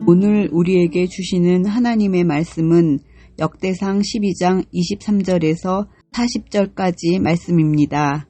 오늘 우리에게 주시는 하나님의 말씀은 역대상 12장 23절에서 40절까지 말씀입니다.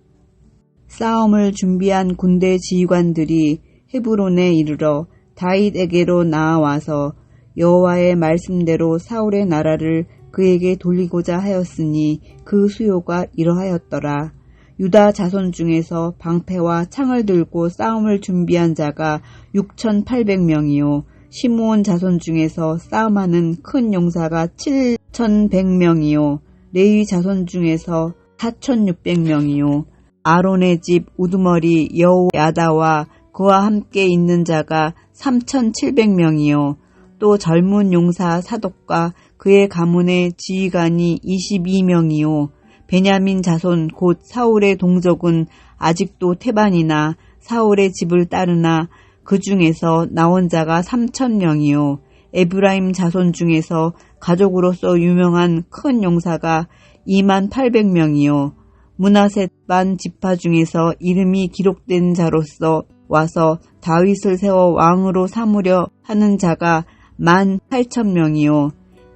싸움을 준비한 군대 지휘관들이 헤브론에 이르러 다윗에게로 나아와서 여호와의 말씀대로 사울의 나라를 그에게 돌리고자 하였으니 그 수요가 이러하였더라. 유다 자손 중에서 방패와 창을 들고 싸움을 준비한 자가 6,800명이요 시므온 자손 중에서 싸움하는 큰 용사가 7,100명이요 레위 자손 중에서 4,600명이요 아론의 집 우두머리 여호야다와 그와 함께 있는 자가 3,700명이요 또 젊은 용사 사독과 그의 가문의 지휘관이 22명이요 베냐민 자손 곧 사울의 동족은 아직도 태반이나 사울의 집을 따르나 그 중에서 나온 자가 3,000명이요 에브라임 자손 중에서 가족으로서 유명한 큰 용사가 28,000명이요 므낫세 반 지파 중에서 이름이 기록된 자로서 와서 다윗을 세워 왕으로 삼으려 하는 자가 18,000명이요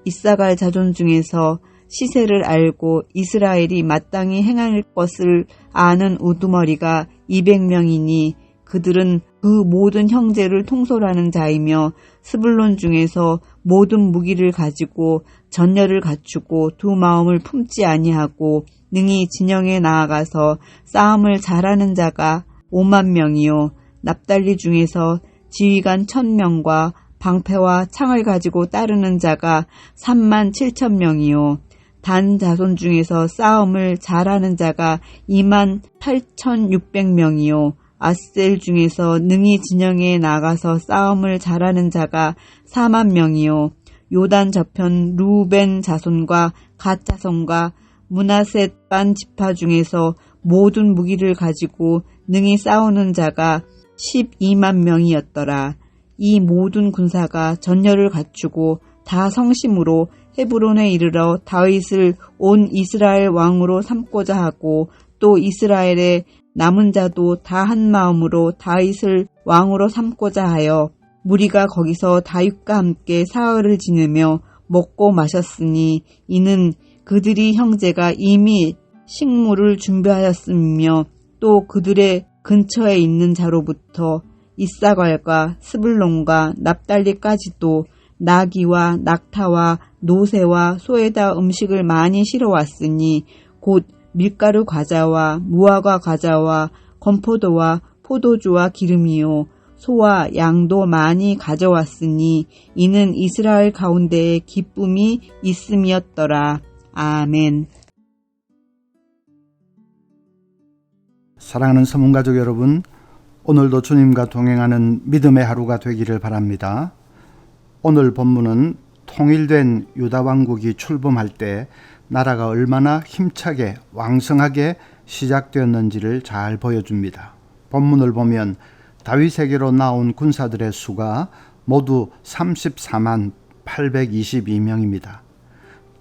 이사갈 자손 중에서 시세를 알고 이스라엘이 마땅히 행할 것을 아는 우두머리가 200명이니 그들은 그 모든 형제를 통솔하는 자이며 스불론 중에서 모든 무기를 가지고 전열을 갖추고 두 마음을 품지 아니하고 능히 진영에 나아가서 싸움을 잘하는 자가 50,000명이요 납달리 중에서 지휘관 1,000명과 방패와 창을 가지고 따르는 자가 37,000명이요 단 자손 중에서 싸움을 잘하는 자가 28,600명이요 아셀 중에서 능히 진영에 나가서 싸움을 잘하는 자가 40,000명이요 요단 저편 루벤 자손과 갓 자손과 므낫셋 반 지파 중에서 모든 무기를 가지고 능히 싸우는 자가 120,000명이었더라. 이 모든 군사가 전열을 갖추고 다 성심으로 헤브론에 이르러 다윗을 온 이스라엘 왕으로 삼고자 하고 또 이스라엘의 남은 자도 다 한 마음으로 다윗을 왕으로 삼고자 하여 무리가 거기서 다윗과 함께 사흘을 지내며 먹고 마셨으니 이는 그들이 형제가 이미 식물을 준비하였으며 또 그들의 근처에 있는 자로부터 이사갈과 스불론과 납달리까지도 나귀와 낙타와 노새와 소에다 음식을 많이 실어왔으니 곧 밀가루 과자와 무화과 과자와 건포도와 포도주와 기름이요 소와 양도 많이 가져왔으니 이는 이스라엘 가운데에 기쁨이 있음이었더라. 아멘. 사랑하는 서문가족 여러분, 오늘도 주님과 동행하는 믿음의 하루가 되기를 바랍니다. 오늘 본문은 통일된 유다 왕국이 출범할 때 나라가 얼마나 힘차게 왕성하게 시작되었는지를 잘 보여줍니다. 본문을 보면 다윗에게로 나온 군사들의 수가 모두 34만 822명입니다.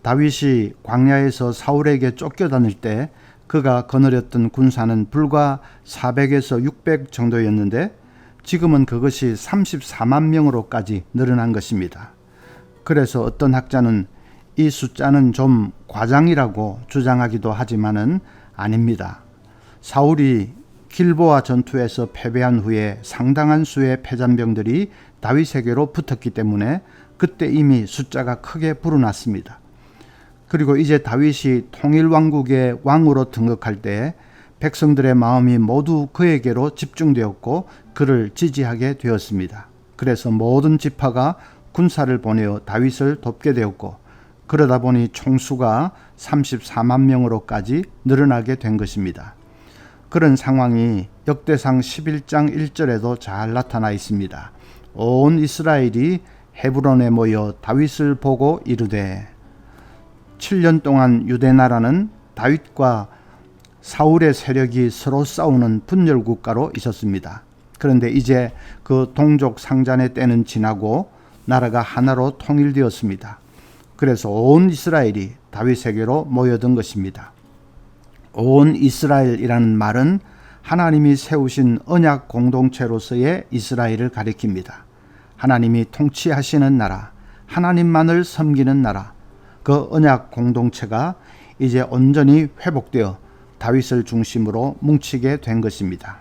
다윗이 광야에서 사울에게 쫓겨다닐 때 그가 거느렸던 군사는 불과 400에서 600 정도였는데 지금은 그것이 34만 명으로까지 늘어난 것입니다. 그래서 어떤 학자는 이 숫자는 좀 과장이라고 주장하기도 하지만은 아닙니다. 사울이 길보아 전투에서 패배한 후에 상당한 수의 패잔병들이 다윗에게로 붙었기 때문에 그때 이미 숫자가 크게 불어났습니다. 그리고 이제 다윗이 통일왕국의 왕으로 등극할 때 백성들의 마음이 모두 그에게로 집중되었고 그를 지지하게 되었습니다. 그래서 모든 지파가 군사를 보내어 다윗을 돕게 되었고 그러다 보니 총수가 34만 명으로까지 늘어나게 된 것입니다. 그런 상황이 역대상 11장 1절에도 잘 나타나 있습니다. 온 이스라엘이 헤브론에 모여 다윗을 보고 이르되 7년 동안 유대 나라는 다윗과 사울의 세력이 서로 싸우는 분열 국가로 있었습니다. 그런데 이제 그 동족 상잔의 때는 지나고 나라가 하나로 통일되었습니다. 그래서 온 이스라엘이 다윗에게로 모여든 것입니다. 온 이스라엘이라는 말은 하나님이 세우신 언약 공동체로서의 이스라엘을 가리킵니다. 하나님이 통치하시는 나라, 하나님만을 섬기는 나라, 그 언약 공동체가 이제 온전히 회복되어 다윗을 중심으로 뭉치게 된 것입니다.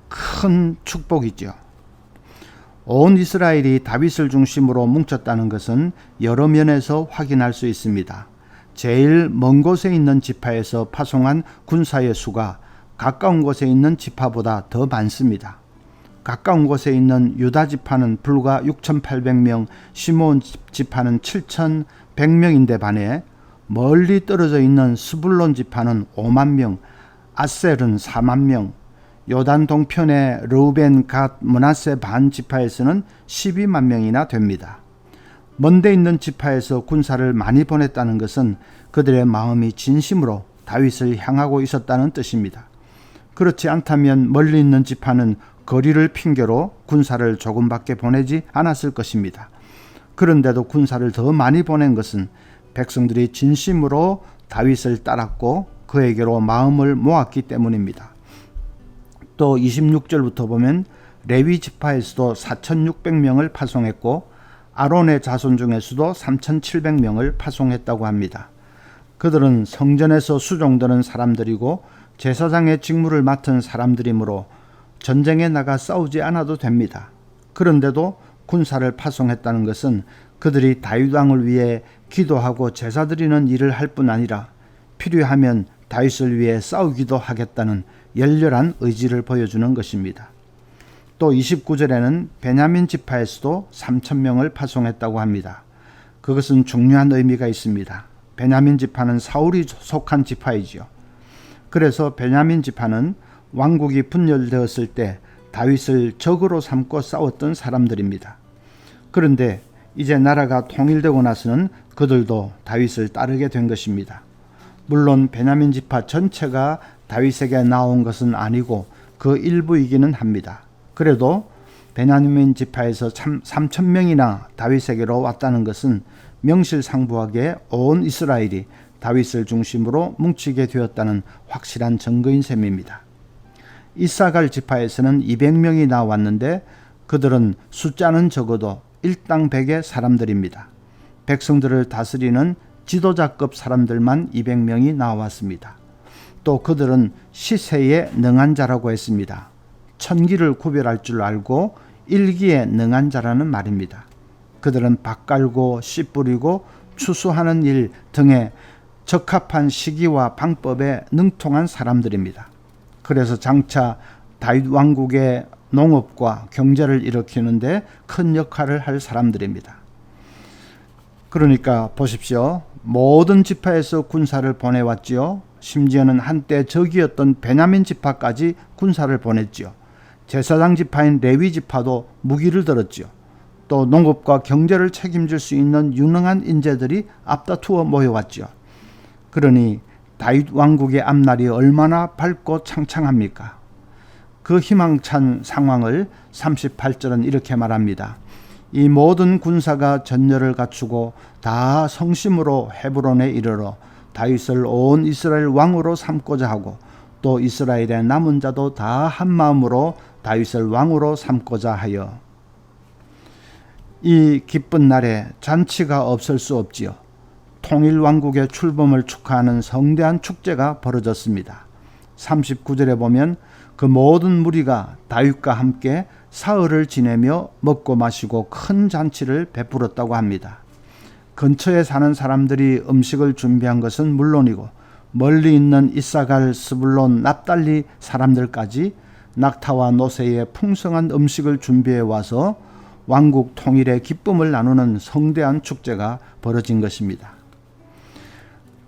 큰 축복이죠. 온 이스라엘이 다윗을 중심으로 뭉쳤다는 것은 여러 면에서 확인할 수 있습니다. 제일 먼 곳에 있는 지파에서 파송한 군사의 수가 가까운 곳에 있는 지파보다 더 많습니다. 가까운 곳에 있는 유다 지파는 불과 6,800명, 시므온 지파는 7,100명인데 반해 멀리 떨어져 있는 스불론 지파는 5만 명, 아셀은 4만 명, 요단 동편의 르우벤, 갓, 므낫세 반 지파에서는 12만 명이나 됩니다. 먼데 있는 지파에서 군사를 많이 보냈다는 것은 그들의 마음이 진심으로 다윗을 향하고 있었다는 뜻입니다. 그렇지 않다면 멀리 있는 지파는 거리를 핑계로 군사를 조금밖에 보내지 않았을 것입니다. 그런데도 군사를 더 많이 보낸 것은 백성들이 진심으로 다윗을 따랐고 그에게로 마음을 모았기 때문입니다. 또 26절부터 보면 레위 지파에서도 4,600명을 파송했고 아론의 자손 중에서도 3,700명을 파송했다고 합니다. 그들은 성전에서 수종드는 사람들이고 제사장의 직무를 맡은 사람들이므로 전쟁에 나가 싸우지 않아도 됩니다. 그런데도 군사를 파송했다는 것은 그들이 다윗 왕을 위해 기도하고 제사 드리는 일을 할 뿐 아니라 필요하면 다윗을 위해 싸우기도 하겠다는 열렬한 의지를 보여주는 것입니다. 또 29절에는 베냐민 지파에서도 3,000명을 파송했다고 합니다. 그것은 중요한 의미가 있습니다. 베냐민 지파는 사울이 속한 지파이지요. 그래서 베냐민 지파는 왕국이 분열되었을 때 다윗을 적으로 삼고 싸웠던 사람들입니다. 그런데 이제 나라가 통일되고 나서는 그들도 다윗을 따르게 된 것입니다. 물론 베냐민 지파 전체가 다윗에게 나온 것은 아니고 그 일부이기는 합니다. 그래도 베냐민 지파에서 3,000명이나 다윗에게로 왔다는 것은 명실상부하게 온 이스라엘이 다윗을 중심으로 뭉치게 되었다는 확실한 증거인 셈입니다. 이사갈 지파에서는 200명이나 왔는데 그들은 숫자는 적어도 일당 100의 사람들입니다. 백성들을 다스리는 지도자급 사람들만 200명이 나왔습니다. 또 그들은 시세에 능한 자라고 했습니다. 천기를 구별할 줄 알고 일기에 능한 자라는 말입니다. 그들은 밭 갈고 씨 뿌리고 추수하는 일 등의 적합한 시기와 방법에 능통한 사람들입니다. 그래서 장차 다윗 왕국의 농업과 경제를 일으키는데 큰 역할을 할 사람들입니다. 그러니까 보십시오. 모든 지파에서 군사를 보내왔지요. 심지어는 한때 적이었던 베냐민 지파까지 군사를 보냈지요. 제사장 지파인 레위 지파도 무기를 들었지요. 또 농업과 경제를 책임질 수 있는 유능한 인재들이 앞다투어 모여왔지요. 그러니 다윗 왕국의 앞날이 얼마나 밝고 창창합니까? 그 희망찬 상황을 38절은 이렇게 말합니다. 이 모든 군사가 전열을 갖추고 다 성심으로 헤브론에 이르러 다윗을 온 이스라엘 왕으로 삼고자 하고 또 이스라엘의 남은 자도 다 한 마음으로 다윗을 왕으로 삼고자 하여. 이 기쁜 날에 잔치가 없을 수 없지요. 통일 왕국의 출범을 축하하는 성대한 축제가 벌어졌습니다. 39절에 보면 그 모든 무리가 다윗과 함께 사흘을 지내며 먹고 마시고 큰 잔치를 베풀었다고 합니다. 근처에 사는 사람들이 음식을 준비한 것은 물론이고 멀리 있는 이사갈, 스불론, 납달리 사람들까지 낙타와 노새에 풍성한 음식을 준비해 와서 왕국 통일의 기쁨을 나누는 성대한 축제가 벌어진 것입니다.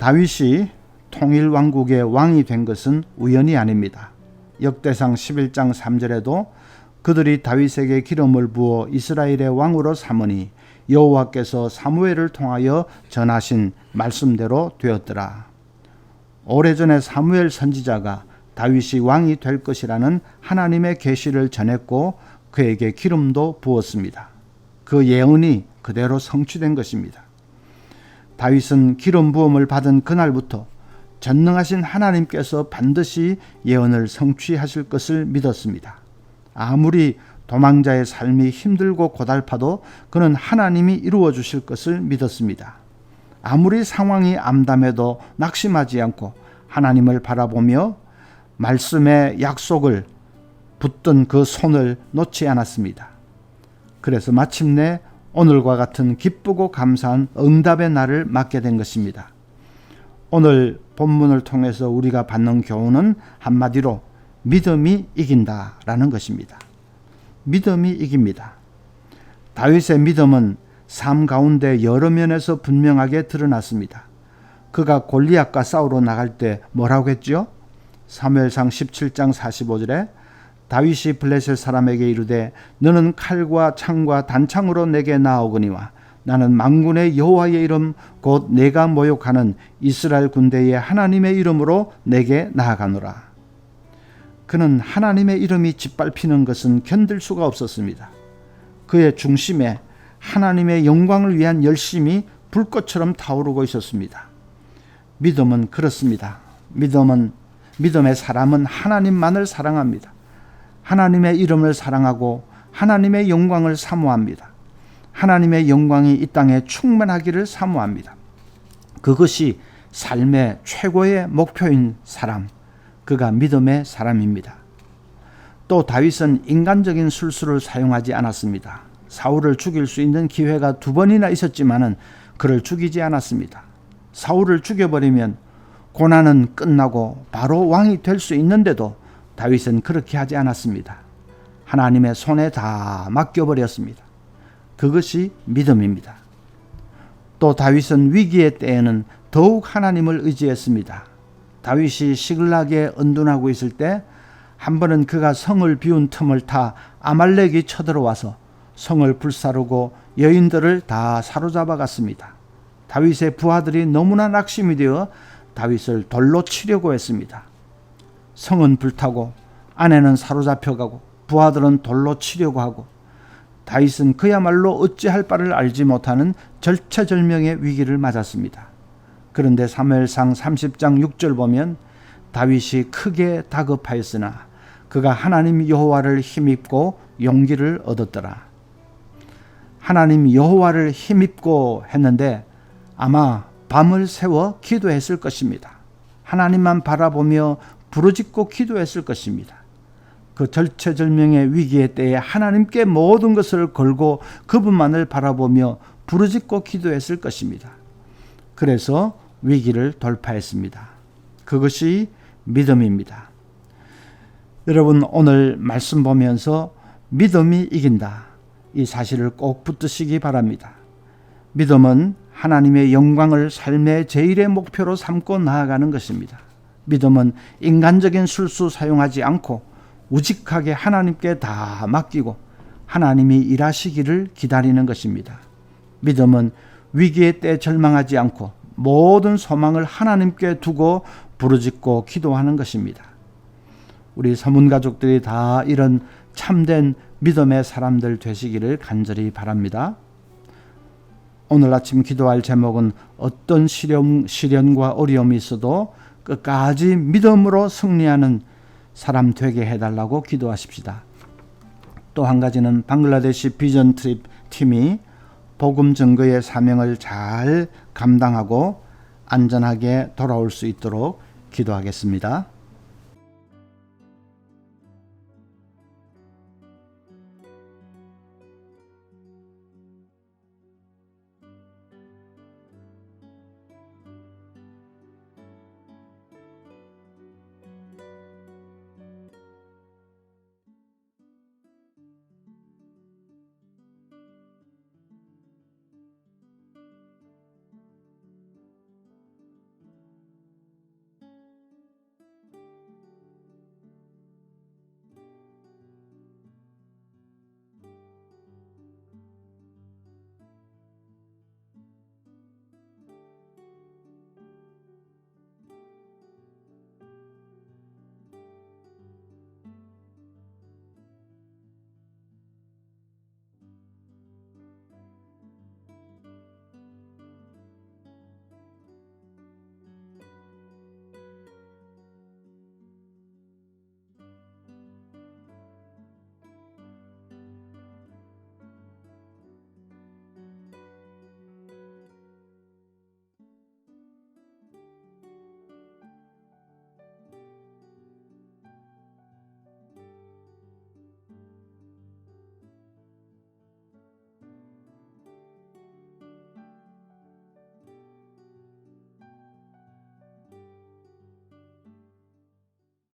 다윗이 통일 왕국의 왕이 된 것은 우연이 아닙니다. 역대상 11장 3절에도 그들이 다윗에게 기름을 부어 이스라엘의 왕으로 삼으니 여호와께서 사무엘을 통하여 전하신 말씀대로 되었더라. 오래전에 사무엘 선지자가 다윗이 왕이 될 것이라는 하나님의 계시를 전했고 그에게 기름도 부었습니다. 그 예언이 그대로 성취된 것입니다. 다윗은 기름 부음을 받은 그날부터 전능하신 하나님께서 반드시 예언을 성취하실 것을 믿었습니다. 아무리 도망자의 삶이 힘들고 고달파도 그는 하나님이 이루어 주실 것을 믿었습니다. 아무리 상황이 암담해도 낙심하지 않고 하나님을 바라보며 말씀의 약속을 붙든 그 손을 놓지 않았습니다. 그래서 마침내 오늘과 같은 기쁘고 감사한 응답의 날을 맞게 된 것입니다. 오늘 본문을 통해서 우리가 받는 교훈은 한마디로 믿음이 이긴다라는 것입니다. 믿음이 이깁니다. 다윗의 믿음은 삶 가운데 여러 면에서 분명하게 드러났습니다. 그가 골리앗과 싸우러 나갈 때 뭐라고 했죠? 사무엘상 17장 45절에 다윗이 블레셋 사람에게 이르되 너는 칼과 창과 단창으로 내게 나아오거니와 나는 만군의 여호와의 이름 곧 내가 모욕하는 이스라엘 군대의 하나님의 이름으로 내게 나아가노라. 그는 하나님의 이름이 짓밟히는 것은 견딜 수가 없었습니다. 그의 중심에 하나님의 영광을 위한 열심이 불꽃처럼 타오르고 있었습니다. 믿음은 그렇습니다. 믿음의 사람은 하나님만을 사랑합니다. 하나님의 이름을 사랑하고 하나님의 영광을 사모합니다. 하나님의 영광이 이 땅에 충만하기를 사모합니다. 그것이 삶의 최고의 목표인 사람, 그가 믿음의 사람입니다. 또 다윗은 인간적인 술수를 사용하지 않았습니다. 사울을 죽일 수 있는 기회가 2번이나 있었지만은 그를 죽이지 않았습니다. 사울을 죽여버리면 고난은 끝나고 바로 왕이 될 수 있는데도 다윗은 그렇게 하지 않았습니다. 하나님의 손에 다 맡겨버렸습니다. 그것이 믿음입니다. 또 다윗은 위기의 때에는 더욱 하나님을 의지했습니다. 다윗이 시글락에 은둔하고 있을 때 한 번은 그가 성을 비운 틈을 타 아말렉이 쳐들어와서 성을 불사르고 여인들을 다 사로잡아 갔습니다. 다윗의 부하들이 너무나 낙심이 되어 다윗을 돌로 치려고 했습니다. 성은 불타고 아내는 사로잡혀가고 부하들은 돌로 치려고 하고 다윗은 그야말로 어찌할 바를 알지 못하는 절체절명의 위기를 맞았습니다. 그런데 사무엘상 30장 6절 보면 다윗이 크게 다급하였으나 그가 하나님 여호와를 힘입고 용기를 얻었더라. 하나님 여호와를 힘입고 했는데 아마 밤을 새워 기도했을 것입니다. 하나님만 바라보며 부르짖고 기도했을 것입니다. 그 절체절명의 위기의 때에 하나님께 모든 것을 걸고 그분만을 바라보며 부르짖고 기도했을 것입니다. 그래서 위기를 돌파했습니다. 그것이 믿음입니다. 여러분 오늘 말씀 보면서 믿음이 이긴다. 이 사실을 꼭 붙드시기 바랍니다. 믿음은 하나님의 영광을 삶의 제일의 목표로 삼고 나아가는 것입니다. 믿음은 인간적인 술수 사용하지 않고 우직하게 하나님께 다 맡기고 하나님이 일하시기를 기다리는 것입니다. 믿음은 위기의 때 절망하지 않고 모든 소망을 하나님께 두고 부르짖고 기도하는 것입니다. 우리 서문가족들이 다 이런 참된 믿음의 사람들 되시기를 간절히 바랍니다. 오늘 아침 기도할 제목은 어떤 시련과 어려움이 있어도 끝까지 믿음으로 승리하는 사람 되게 해달라고 기도하십시다. 또 한 가지는 방글라데시 비전 트립 팀이 복음 증거의 사명을 잘 감당하고 안전하게 돌아올 수 있도록 기도하겠습니다.